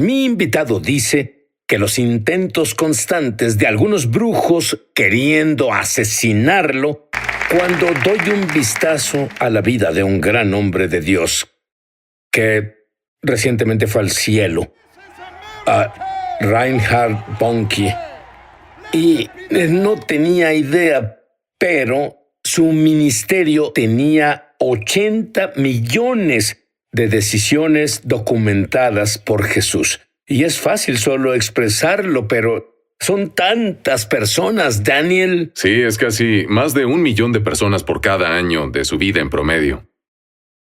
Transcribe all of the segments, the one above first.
Mi invitado dice que los intentos constantes de algunos brujos queriendo asesinarlo cuando doy un vistazo a la vida de un gran hombre de Dios que recientemente fue al cielo, a Reinhard Bonnke, y no tenía idea, pero su ministerio tenía 80 millones de decisiones documentadas por Jesús. Y es fácil solo expresarlo, pero son tantas personas, Daniel. Sí, es casi más de 1 millón de personas por cada año de su vida en promedio.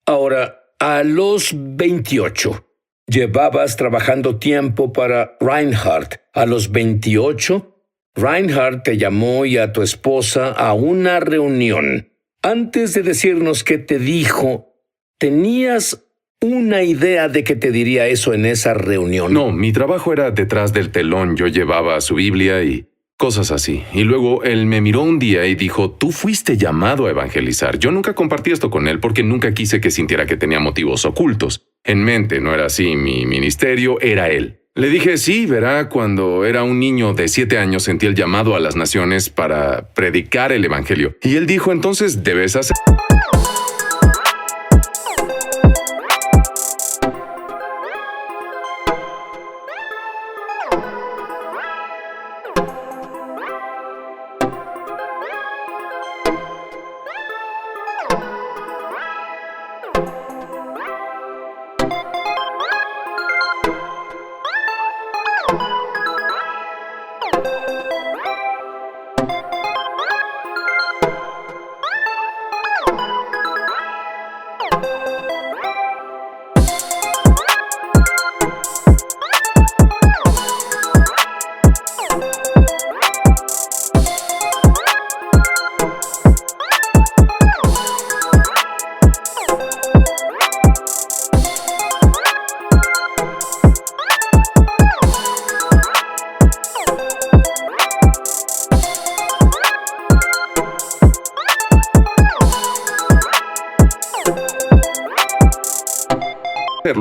Ahora, a los 28, llevabas trabajando tiempo para Reinhard. A los 28, Reinhard te llamó y a tu esposa a una reunión. Antes de decirnos qué te dijo, ¿tenías una idea de que te diría eso en esa reunión? No, mi trabajo era detrás del telón. Yo llevaba su Biblia y cosas así. Y luego él me miró un día y dijo, tú fuiste llamado a evangelizar. Yo nunca compartí esto con él porque nunca quise que sintiera que tenía motivos ocultos. En mente no era así, mi ministerio era él. Le dije, sí, verá, cuando era un niño de 7 años sentí el llamado a las naciones para predicar el evangelio. Y él dijo, entonces debes hacer...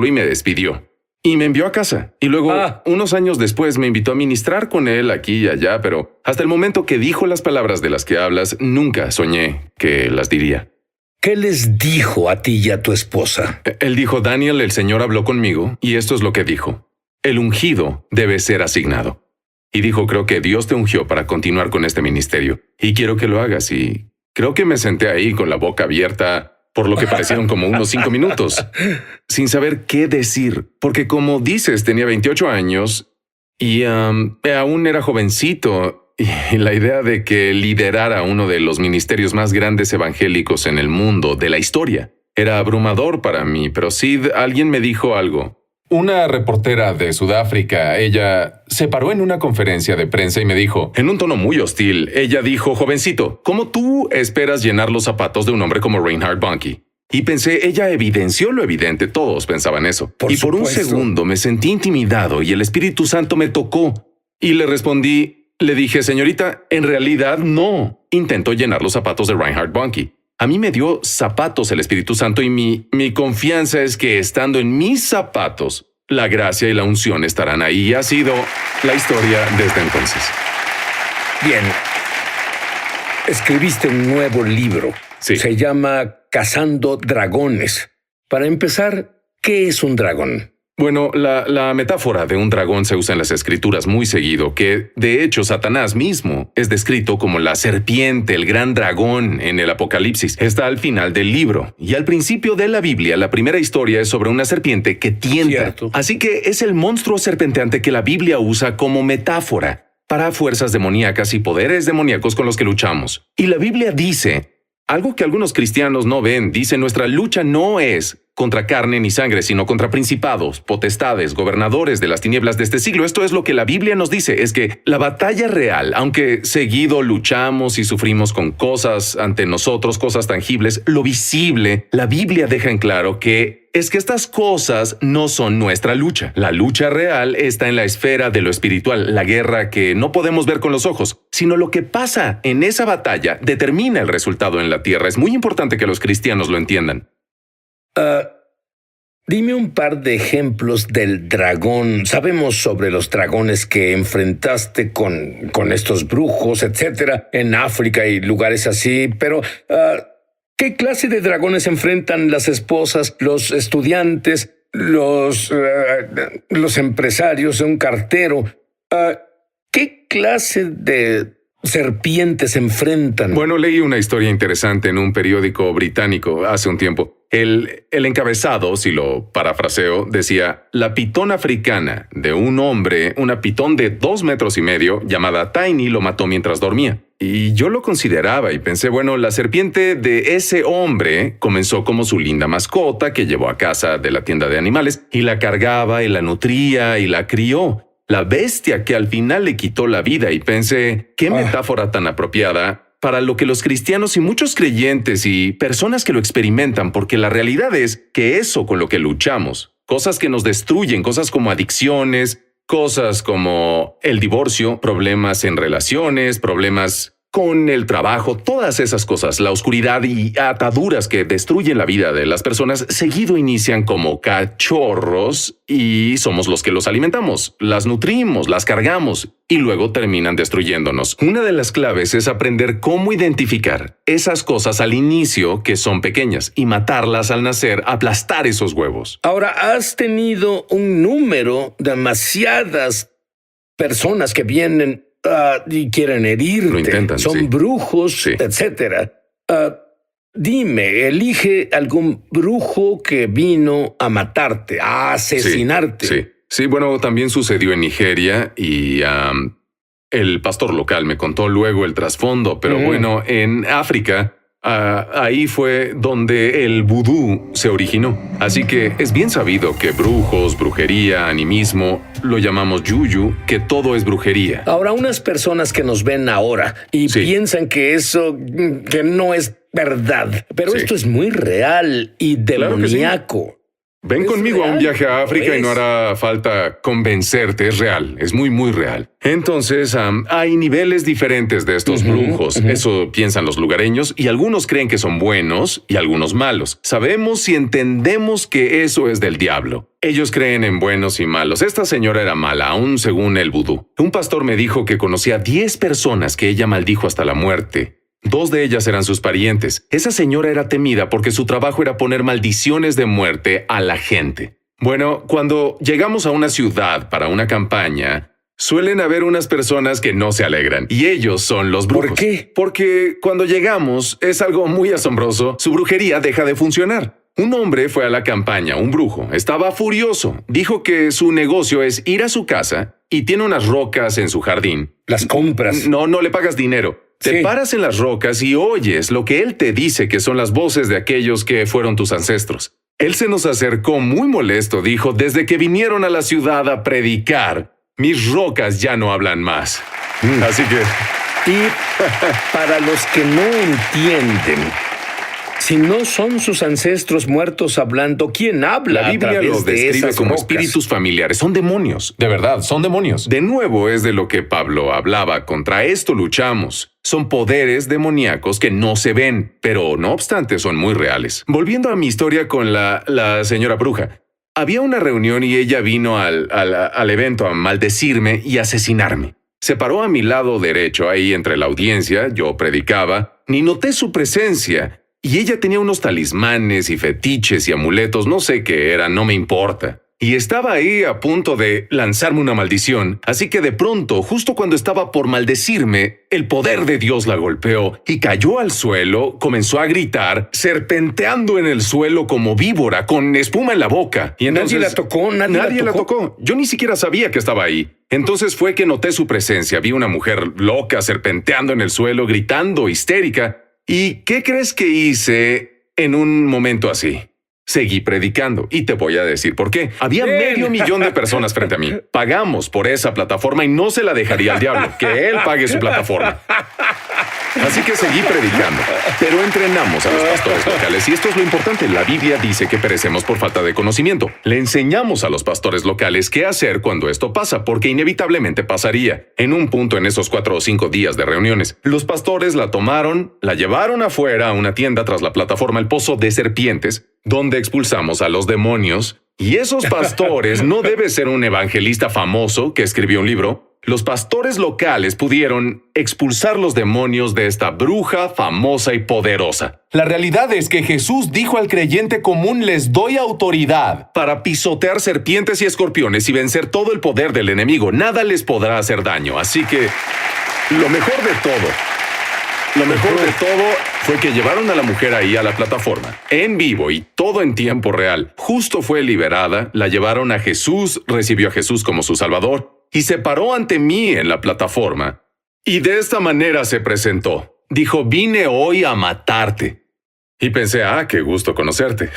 y me despidió. Y me envió a casa. Y luego, unos años después, me invitó a ministrar con él aquí y allá, pero hasta el momento que dijo las palabras de las que hablas, nunca soñé que las diría. ¿Qué les dijo a ti y a tu esposa? Él dijo, Daniel, el Señor habló conmigo, y esto es lo que dijo. El ungido debe ser asignado. Y dijo, creo que Dios te ungió para continuar con este ministerio, y quiero que lo hagas. Y creo que me senté ahí con la boca abierta, por lo que parecieron como unos 5 minutos, sin saber qué decir, porque como dices, tenía 28 años y aún era jovencito, y la idea de que liderara uno de los ministerios más grandes evangélicos en el mundo de la historia era abrumador para mí, pero sí, alguien me dijo algo. Una reportera de Sudáfrica, ella se paró en una conferencia de prensa y me dijo, en un tono muy hostil, ella dijo, jovencito, ¿cómo tú esperas llenar los zapatos de un hombre como Reinhard Bonnke? Y pensé, ella evidenció lo evidente, todos pensaban eso. Por un segundo me sentí intimidado y el Espíritu Santo me tocó. Y le respondí, le dije, señorita, en realidad no. Intentó llenar los zapatos de Reinhard Bonnke. A mí me dio zapatos el Espíritu Santo y mi confianza es que estando en mis zapatos, la gracia y la unción estarán ahí. Y ha sido la historia desde entonces. Bien. Escribiste un nuevo libro. Sí. Se llama Cazando Dragones. Para empezar, ¿qué es un dragón? Bueno, la metáfora de un dragón se usa en las escrituras muy seguido, que de hecho Satanás mismo es descrito como la serpiente, el gran dragón en el Apocalipsis. Está al final del libro. Y al principio de la Biblia, la primera historia es sobre una serpiente que tienta. Cierto. Así que es el monstruo serpenteante que la Biblia usa como metáfora para fuerzas demoníacas y poderes demoníacos con los que luchamos. Y la Biblia dice algo que algunos cristianos no ven. Dice, nuestra lucha no es contra carne ni sangre, sino contra principados, potestades, gobernadores de las tinieblas de este siglo. Esto es lo que la Biblia nos dice, es que la batalla real, aunque seguido luchamos y sufrimos con cosas ante nosotros, cosas tangibles, lo visible, la Biblia deja en claro que es que estas cosas no son nuestra lucha. La lucha real está en la esfera de lo espiritual, la guerra que no podemos ver con los ojos, sino lo que pasa en esa batalla determina el resultado en la tierra. Es muy importante que los cristianos lo entiendan. Dime un par de ejemplos del dragón. Sabemos sobre los dragones que enfrentaste con estos brujos, etcétera, en África y lugares así, pero ¿qué clase de dragones enfrentan las esposas, los estudiantes, los empresarios, un cartero? ¿Qué clase de serpientes enfrentan? Bueno, leí una historia interesante en un periódico británico hace un tiempo. El encabezado, si lo parafraseo, decía: la pitón africana de un hombre, una pitón de 2,5 metros, llamada Tiny, lo mató mientras dormía. Y yo lo consideraba y pensé, bueno, la serpiente de ese hombre comenzó como su linda mascota que llevó a casa de la tienda de animales y la cargaba y la nutría y la crió. La bestia que al final le quitó la vida, y pensé, qué metáfora tan apropiada para lo que los cristianos y muchos creyentes y personas que lo experimentan, porque la realidad es que eso con lo que luchamos, cosas que nos destruyen, cosas como adicciones, cosas como el divorcio, problemas en relaciones, problemas con el trabajo, todas esas cosas, la oscuridad y ataduras que destruyen la vida de las personas, seguido inician como cachorros y somos los que los alimentamos, las nutrimos, las cargamos y luego terminan destruyéndonos. Una de las claves es aprender cómo identificar esas cosas al inicio que son pequeñas y matarlas al nacer, aplastar esos huevos. Ahora, has tenido un número, demasiadas personas que vienen y quieren herirte. Lo intentan, son sí. brujos, Sí. etcétera. Dime, elige algún brujo que vino a matarte, a asesinarte. Sí, bueno, también sucedió en Nigeria y el pastor local me contó luego el trasfondo, pero bueno, en África, ahí fue donde el vudú se originó. Así que es bien sabido que brujos, brujería, animismo, lo llamamos yuyu, que todo es brujería. Ahora, unas personas que nos ven ahora y piensan que eso que no es verdad, pero esto es muy real y demoníaco. Ven conmigo a un viaje a África y no hará falta convencerte, es real, es muy, muy real. Entonces, hay niveles diferentes de estos brujos, eso piensan los lugareños, y algunos creen que son buenos y algunos malos. Sabemos y entendemos que eso es del diablo. Ellos creen en buenos y malos. Esta señora era mala, aún según el vudú. Un pastor me dijo que conocía 10 personas que ella maldijo hasta la muerte. 2 de ellas eran sus parientes. Esa señora era temida porque su trabajo era poner maldiciones de muerte a la gente. Bueno, cuando llegamos a una ciudad para una campaña, suelen haber unas personas que no se alegran, y ellos son los brujos. ¿Por qué? Porque cuando llegamos es algo muy asombroso. Su brujería deja de funcionar. Un hombre fue a la campaña, un brujo. Estaba furioso. Dijo que su negocio es ir a su casa y tiene unas rocas en su jardín. Las compras. No le pagas dinero. Te paras en las rocas y oyes lo que él te dice que son las voces de aquellos que fueron tus ancestros. Él se nos acercó muy molesto, dijo, desde que vinieron a la ciudad a predicar, mis rocas ya no hablan más. Así que... Y para los que no entienden, si no son sus ancestros muertos hablando, ¿quién habla? La Biblia lo describe como rocas? espíritus familiares. Son demonios. De verdad, son demonios. De nuevo es de lo que Pablo hablaba. Contra esto luchamos. Son poderes demoníacos que no se ven, pero no obstante son muy reales. Volviendo a mi historia con la señora bruja. Había una reunión y ella vino al evento a maldecirme y asesinarme. Se paró a mi lado derecho ahí entre la audiencia. Yo predicaba. Ni noté su presencia. Y ella tenía unos talismanes y fetiches y amuletos, no sé qué eran, no me importa. Y estaba ahí a punto de lanzarme una maldición, así que de pronto, justo cuando estaba por maldecirme, el poder de Dios la golpeó y cayó al suelo, comenzó a gritar, serpenteando en el suelo como víbora, con espuma en la boca. Y entonces, nadie la tocó, nadie la tocó. Yo ni siquiera sabía que estaba ahí. Entonces fue que noté su presencia, vi una mujer loca serpenteando en el suelo, gritando, histérica. ¿Y qué crees que hice en un momento así? Seguí predicando y te voy a decir por qué. Había 500,000 de personas frente a mí. Pagamos por esa plataforma y no se la dejaría al diablo. Que él pague su plataforma. Así que seguí predicando, pero entrenamos a los pastores locales y esto es lo importante. La Biblia dice que perecemos por falta de conocimiento. Le enseñamos a los pastores locales qué hacer cuando esto pasa, porque inevitablemente pasaría. En un punto en esos 4 o 5 días de reuniones, los pastores la tomaron, la llevaron afuera a una tienda tras la plataforma El Pozo de Serpientes donde expulsamos a los demonios. Y esos pastores no debe ser un evangelista famoso que escribió un libro. Los pastores locales pudieron expulsar los demonios de esta bruja famosa y poderosa. La realidad es que Jesús dijo al creyente común: les doy autoridad Para pisotear serpientes y escorpiones y vencer todo el poder del enemigo. Nada les podrá hacer daño. Así que lo mejor de todo fue que llevaron a la mujer ahí a la plataforma, en vivo y todo en tiempo real. Justo fue liberada, la llevaron a Jesús, recibió a Jesús como su Salvador y se paró ante mí en la plataforma. Y de esta manera se presentó. Dijo: vine hoy a matarte. Y pensé: qué gusto conocerte.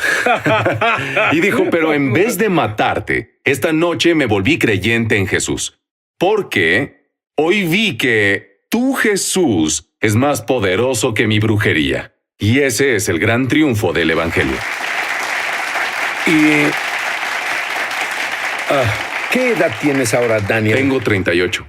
Y dijo: pero en vez de matarte, esta noche me volví creyente en Jesús. Porque hoy vi que tu Jesús es más poderoso que mi brujería. Y ese es el gran triunfo del Evangelio. ¿Y qué edad tienes ahora, Daniel? Tengo 38.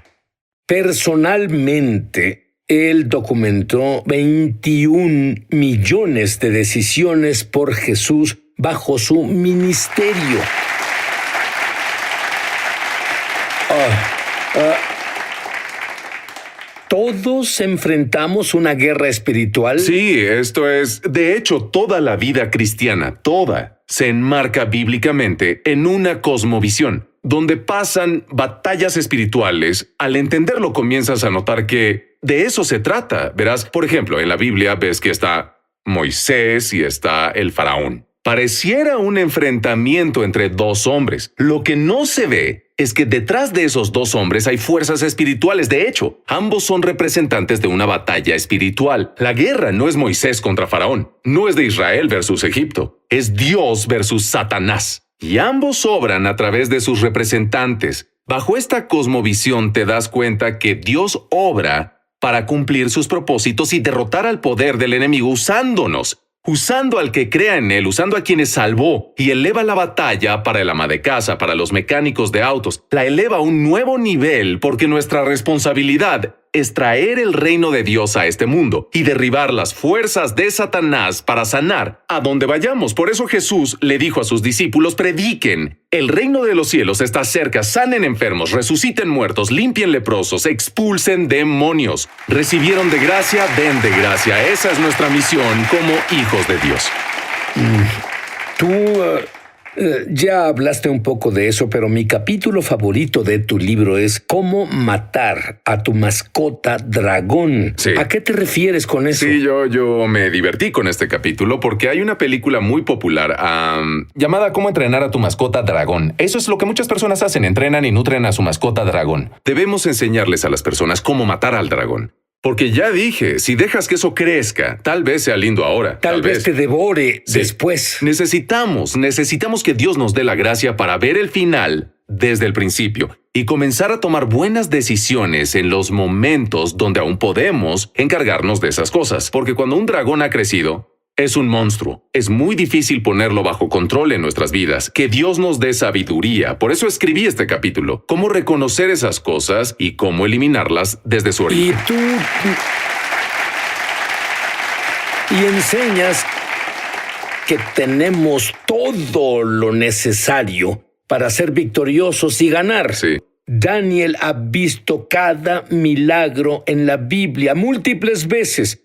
Personalmente, él documentó 21 millones de decisiones por Jesús bajo su ministerio. ¿Todos enfrentamos una guerra espiritual? Sí, esto es, de hecho, toda la vida cristiana, toda, se enmarca bíblicamente en una cosmovisión, donde pasan batallas espirituales. Al entenderlo, comienzas a notar que de eso se trata. Verás, por ejemplo, en la Biblia ves que está Moisés y está el faraón. Pareciera un enfrentamiento entre dos hombres. Lo que no se ve es que detrás de esos dos hombres hay fuerzas espirituales. De hecho, ambos son representantes de una batalla espiritual. La guerra no es Moisés contra Faraón, no es de Israel versus Egipto, es Dios versus Satanás. Y ambos obran a través de sus representantes. Bajo esta cosmovisión te das cuenta que Dios obra para cumplir sus propósitos y derrotar al poder del enemigo usándonos. Usando al que crea en él, usando a quienes salvó, y eleva la batalla para el ama de casa, para los mecánicos de autos. La eleva a un nuevo nivel porque nuestra responsabilidad es traer el reino de Dios a este mundo y derribar las fuerzas de Satanás para sanar a donde vayamos. Por eso Jesús le dijo a sus discípulos: prediquen, el reino de los cielos está cerca, sanen enfermos, resuciten muertos, limpien leprosos, expulsen demonios. Recibieron de gracia, den de gracia. Esa es nuestra misión como hijos de Dios. Tú ya hablaste un poco de eso, pero mi capítulo favorito de tu libro es Cómo matar a tu mascota dragón. Sí. ¿A qué te refieres con eso? Sí, yo me divertí con este capítulo porque hay una película muy popular llamada Cómo entrenar a tu mascota dragón. Eso es lo que muchas personas hacen: entrenan y nutren a su mascota dragón. Debemos enseñarles a las personas cómo matar al dragón. Porque ya dije, si dejas que eso crezca, tal vez sea lindo ahora. Tal vez te devore Sí. después. Necesitamos que Dios nos dé la gracia para ver el final desde el principio y comenzar a tomar buenas decisiones en los momentos donde aún podemos encargarnos de esas cosas. Porque cuando un dragón ha crecido, es un monstruo. Es muy difícil ponerlo bajo control en nuestras vidas. Que Dios nos dé sabiduría. Por eso escribí este capítulo. Cómo reconocer esas cosas y cómo eliminarlas desde su origen. Y tú... Y enseñas que tenemos todo lo necesario para ser victoriosos y ganar. Sí. Daniel ha visto cada milagro en la Biblia múltiples veces.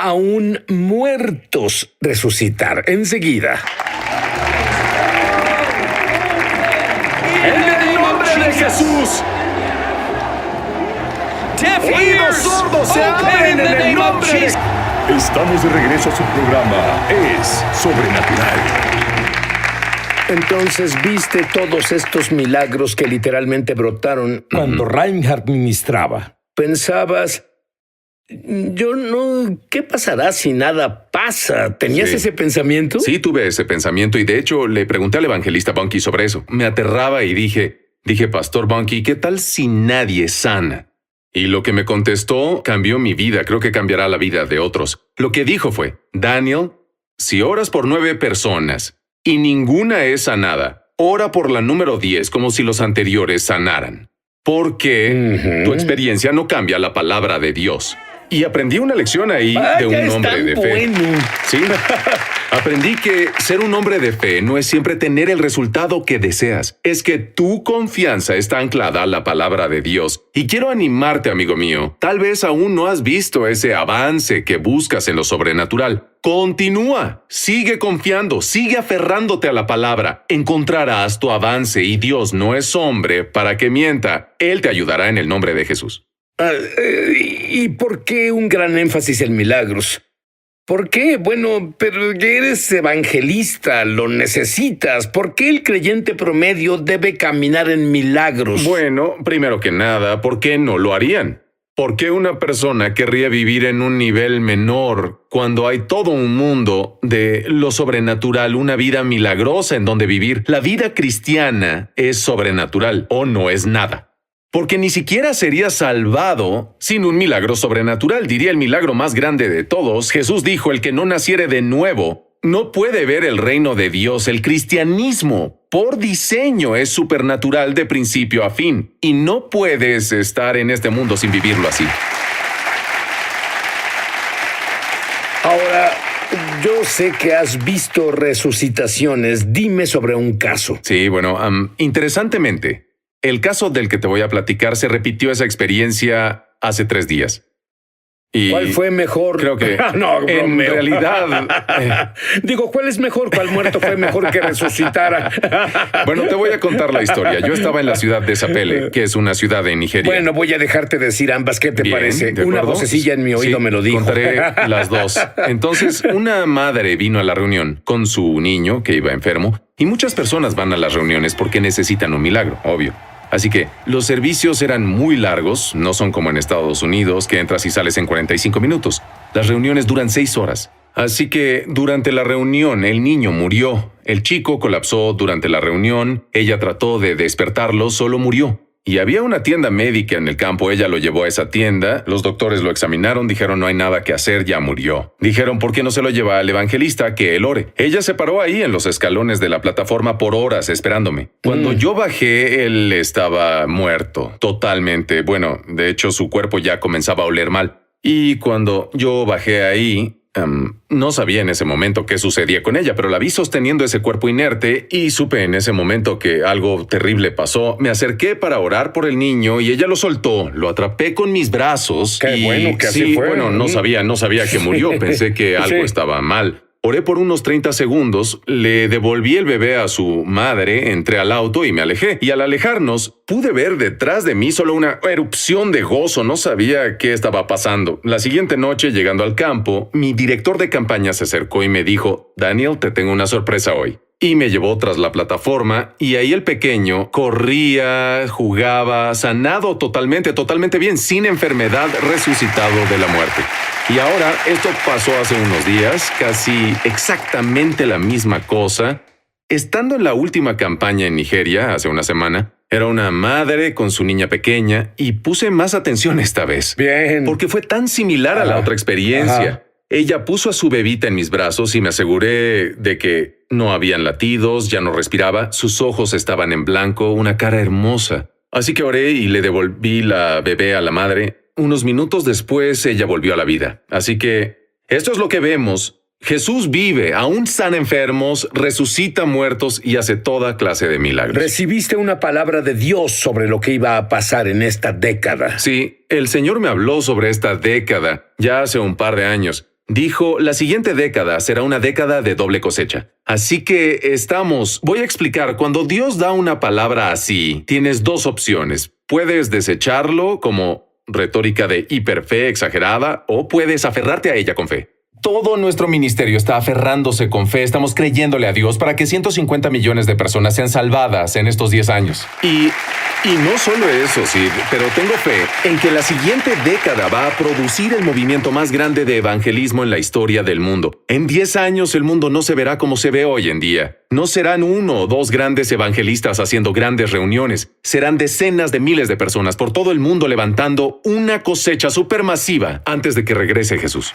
Aún muertos resucitar enseguida. ¡En el nombre de Jesús! Oídos sordos se abren en el nombre de... Estamos de regreso a su programa Es Sobrenatural. Entonces viste todos estos milagros que literalmente brotaron cuando Reinhard ministraba. Pensabas... ¿qué pasará si nada pasa? ¿Tenías Sí. ese pensamiento? Sí, tuve ese pensamiento y de hecho le pregunté al evangelista Bunky sobre eso. Me aterraba y dije, Pastor Bunky, ¿qué tal si nadie sana? Y lo que me contestó cambió mi vida, creo que cambiará la vida de otros. Lo que dijo fue, Daniel, si oras por 9 personas y ninguna es sanada, ora por la número 10 como si los anteriores sanaran. Porque tu experiencia no cambia la palabra de Dios. Y aprendí una lección ahí de un hombre de fe. Bueno. Sí. Aprendí que ser un hombre de fe no es siempre tener el resultado que deseas. Es que tu confianza está anclada a la palabra de Dios. Y quiero animarte, amigo mío. Tal vez aún no has visto ese avance que buscas en lo sobrenatural. Continúa. Sigue confiando. Sigue aferrándote a la palabra. Encontrarás tu avance y Dios no es hombre para que mienta. Él te ayudará en el nombre de Jesús. ¿Y por qué un gran énfasis en milagros? ¿Por qué? Bueno, pero eres evangelista, lo necesitas. ¿Por qué el creyente promedio debe caminar en milagros? Bueno, primero que nada, ¿por qué no lo harían? ¿Por qué una persona querría vivir en un nivel menor cuando hay todo un mundo de lo sobrenatural, una vida milagrosa en donde vivir? La vida cristiana es sobrenatural o no es nada. Porque ni siquiera sería salvado sin un milagro sobrenatural. Diría el milagro más grande de todos. Jesús dijo, el que no naciere de nuevo no puede ver el reino de Dios. El cristianismo, por diseño, es supernatural de principio a fin. Y no puedes estar en este mundo sin vivirlo así. Ahora, yo sé que has visto resucitaciones. Dime sobre un caso. Sí, bueno, interesantemente, el caso del que te voy a platicar se repitió esa experiencia hace 3 días. Y ¿cuál fue mejor? Creo que no, en bromeo. realidad... Digo, ¿cuál es mejor? ¿Cuál muerto fue mejor que resucitara? Bueno, te voy a contar la historia. Yo estaba en la ciudad de Sapele, que es una ciudad en Nigeria. Bueno, voy a dejarte decir ambas. ¿Qué te Bien, parece? ¿de Una acuerdo? vocecilla en mi oído Sí, me lo dijo. Contaré las dos. Entonces, una madre vino a la reunión con su niño que iba enfermo y muchas personas van a las reuniones porque necesitan un milagro, obvio. Así que los servicios eran muy largos, no son como en Estados Unidos, que entras y sales en 45 minutos. Las reuniones duran 6 horas. Así que durante la reunión el niño murió. El chico colapsó durante la reunión, ella trató de despertarlo, solo murió. Y había una tienda médica en el campo, ella lo llevó a esa tienda, los doctores lo examinaron, dijeron no hay nada que hacer, ya murió. Dijeron ¿por qué no se lo lleva al evangelista que él ore? Ella se paró ahí en los escalones de la plataforma por horas esperándome. Cuando yo bajé, él estaba muerto, totalmente. Bueno, de hecho su cuerpo ya comenzaba a oler mal. Y cuando yo bajé ahí... no sabía en ese momento qué sucedía con ella, pero la vi sosteniendo ese cuerpo inerte y supe en ese momento que algo terrible pasó. Me acerqué para orar por el niño y ella lo soltó. Lo atrapé con mis brazos. Qué bueno que así fue. Bueno, no sabía que murió. Pensé que algo estaba mal. Oré por unos 30 segundos, le devolví el bebé a su madre, entré al auto y me alejé. Y al alejarnos, pude ver detrás de mí solo una erupción de gozo. No sabía qué estaba pasando. La siguiente noche, llegando al campo, mi director de campaña se acercó y me dijo, Daniel, te tengo una sorpresa hoy. Y me llevó tras la plataforma y ahí el pequeño corría, jugaba, sanado totalmente bien, sin enfermedad, resucitado de la muerte. Y ahora, esto pasó hace unos días, casi exactamente la misma cosa. Estando en la última campaña en Nigeria, hace una semana, era una madre con su niña pequeña y puse más atención esta vez. Bien. Porque fue tan similar a la otra experiencia. Ella puso a su bebita en mis brazos y me aseguré de que no habían latidos, ya no respiraba, sus ojos estaban en blanco, una cara hermosa. Así que oré y le devolví la bebé a la madre. Unos minutos después, ella volvió a la vida. Así que esto es lo que vemos. Jesús vive, aún sana enfermos, resucita muertos y hace toda clase de milagros. Recibiste una palabra de Dios sobre lo que iba a pasar en esta década. Sí, el Señor me habló sobre esta década ya hace un par de años. Dijo, la siguiente década será una década de doble cosecha. Así que voy a explicar, cuando Dios da una palabra así, tienes 2 opciones. Puedes desecharlo como retórica de hiperfe exagerada o puedes aferrarte a ella con fe. Todo nuestro ministerio está aferrándose con fe, estamos creyéndole a Dios para que 150 millones de personas sean salvadas en estos 10 años. Y no solo eso, Sid, pero tengo fe en que la siguiente década va a producir el movimiento más grande de evangelismo en la historia del mundo. En 10 años el mundo no se verá como se ve hoy en día. No serán 1 o 2 grandes evangelistas haciendo grandes reuniones. Serán decenas de miles de personas por todo el mundo levantando una cosecha supermasiva antes de que regrese Jesús.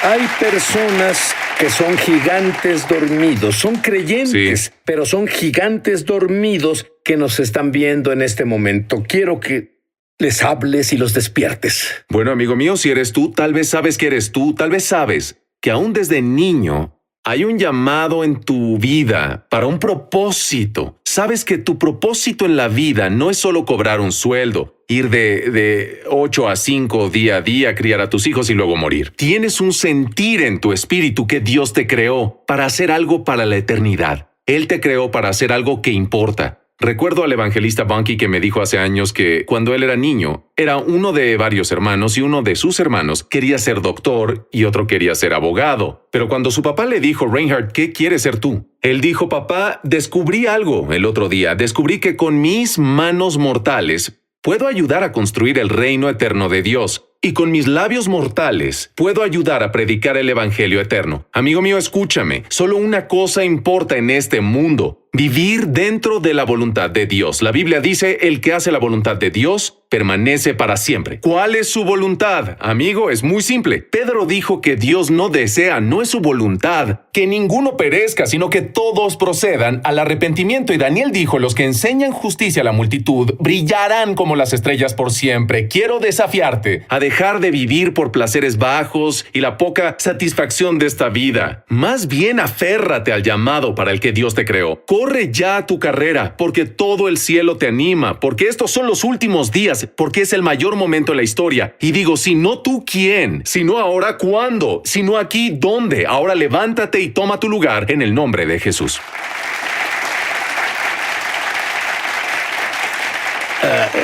Hay personas que son gigantes dormidos, son creyentes, pero son gigantes dormidos que nos están viendo en este momento. Quiero que les hables y los despiertes. Bueno, amigo mío, si eres tú, tal vez sabes que eres tú, tal vez sabes que aún desde niño hay un llamado en tu vida para un propósito. Sabes que tu propósito en la vida no es solo cobrar un sueldo, ir de 8 a 5 día a día, criar a tus hijos y luego morir. Tienes un sentir en tu espíritu que Dios te creó para hacer algo para la eternidad. Él te creó para hacer algo que importa. Recuerdo al evangelista Bunky que me dijo hace años que cuando él era niño, era uno de varios hermanos y uno de sus hermanos quería ser doctor y otro quería ser abogado. Pero cuando su papá le dijo, Reinhard, ¿qué quieres ser tú? Él dijo, papá, descubrí algo el otro día. Descubrí que con mis manos mortales puedo ayudar a construir el reino eterno de Dios. Y con mis labios mortales puedo ayudar a predicar el evangelio eterno. Amigo mío, escúchame. Solo una cosa importa en este mundo: vivir dentro de la voluntad de Dios. La Biblia dice, el que hace la voluntad de Dios permanece para siempre. ¿Cuál es su voluntad? Amigo, es muy simple. Pedro dijo que Dios no desea, no es su voluntad, que ninguno perezca, sino que todos procedan al arrepentimiento. Y Daniel dijo, los que enseñan justicia a la multitud brillarán como las estrellas por siempre. Quiero desafiarte a dejar de vivir por placeres bajos y la poca satisfacción de esta vida. Más bien aférrate al llamado para el que Dios te creó. Corre ya tu carrera, porque todo el cielo te anima, porque estos son los últimos días, porque es el mayor momento en la historia. Y digo, si no tú, ¿quién? Si no ahora, ¿cuándo? Si no aquí, ¿dónde? Ahora levántate y toma tu lugar en el nombre de Jesús.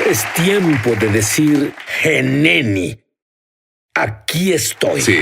Es tiempo de decir, Heneni, aquí estoy. Sí.